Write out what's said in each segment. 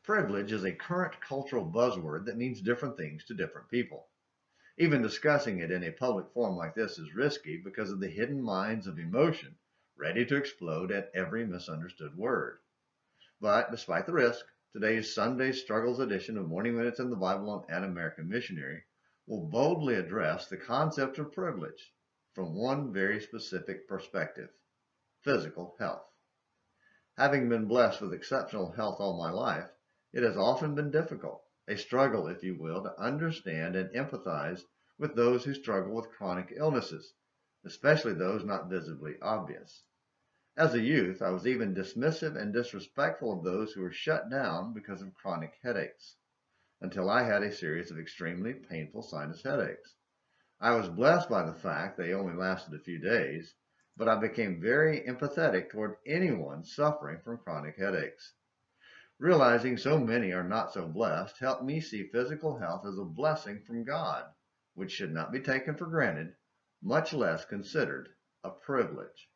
Privilege is a current cultural buzzword that means different things to different people. Even discussing it in a public forum like this is risky because of the hidden mines of emotion ready to explode at every misunderstood word. But despite the risk, today's Sunday Struggles edition of Morning Minutes in the Bible on An American Missionary will boldly address the concept of privilege from one very specific perspective: physical health. Having been blessed with exceptional health all my life, it has often been difficult, a struggle, if you will, to understand and empathize with those who struggle with chronic illnesses, especially those not visibly obvious. As a youth, I was even dismissive and disrespectful of those who were shut down because of chronic headaches, until I had a series of extremely painful sinus headaches. I was blessed by the fact they only lasted a few days, but I became very empathetic toward anyone suffering from chronic headaches. Realizing so many are not so blessed helped me see physical health as a blessing from God, which should not be taken for granted, much less considered a privilege.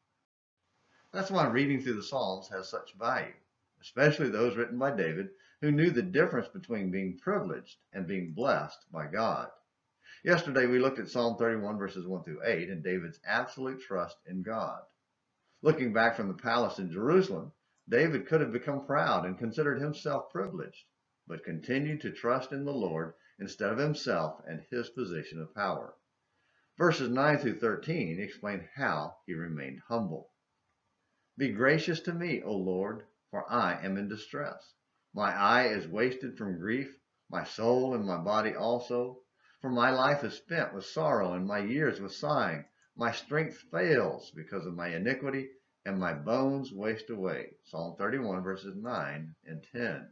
That's why reading through the Psalms has such value, especially those written by David, who knew the difference between being privileged and being blessed by God. Yesterday we looked at Psalm 31 verses 1 through 8 and David's absolute trust in God. Looking back from the palace in Jerusalem, David could have become proud and considered himself privileged, but continued to trust in the Lord instead of himself and his position of power. Verses 9 through 13 explain how he remained humble. Be gracious to me, O Lord, for I am in distress. My eye is wasted from grief, my soul and my body also. For my life is spent with sorrow and my years with sighing. My strength fails because of my iniquity, and my bones waste away. Psalm 31 verses 9 and 10.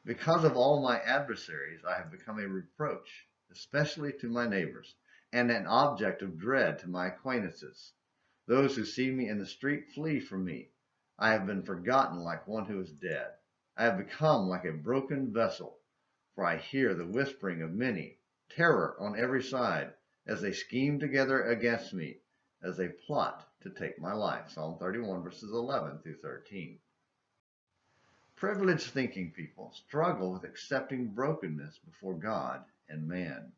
Because of all my adversaries, I have become a reproach, especially to my neighbors, and an object of dread to my acquaintances. Those who see me in the street flee from me. I have been forgotten like one who is dead. I have become like a broken vessel, for I hear the whispering of many, terror on every side, as they scheme together against me, as they plot to take my life. Psalm 31 verses 11 through 13. Privileged thinking people struggle with accepting brokenness before God and man.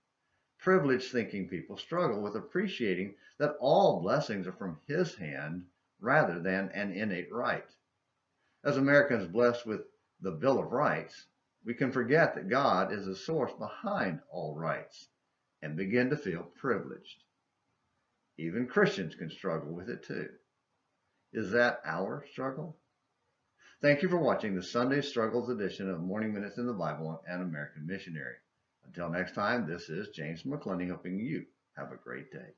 Privileged thinking people struggle with appreciating that all blessings are from His hand rather than an innate right. As Americans blessed with the Bill of Rights, we can forget that God is the source behind all rights and begin to feel privileged. Even Christians can struggle with it too. Is that our struggle? Thank you for watching the Sunday Struggles edition of Morning Minutes in the Bible on An American Missionary. Until next time, this is James McClenney helping you have a great day.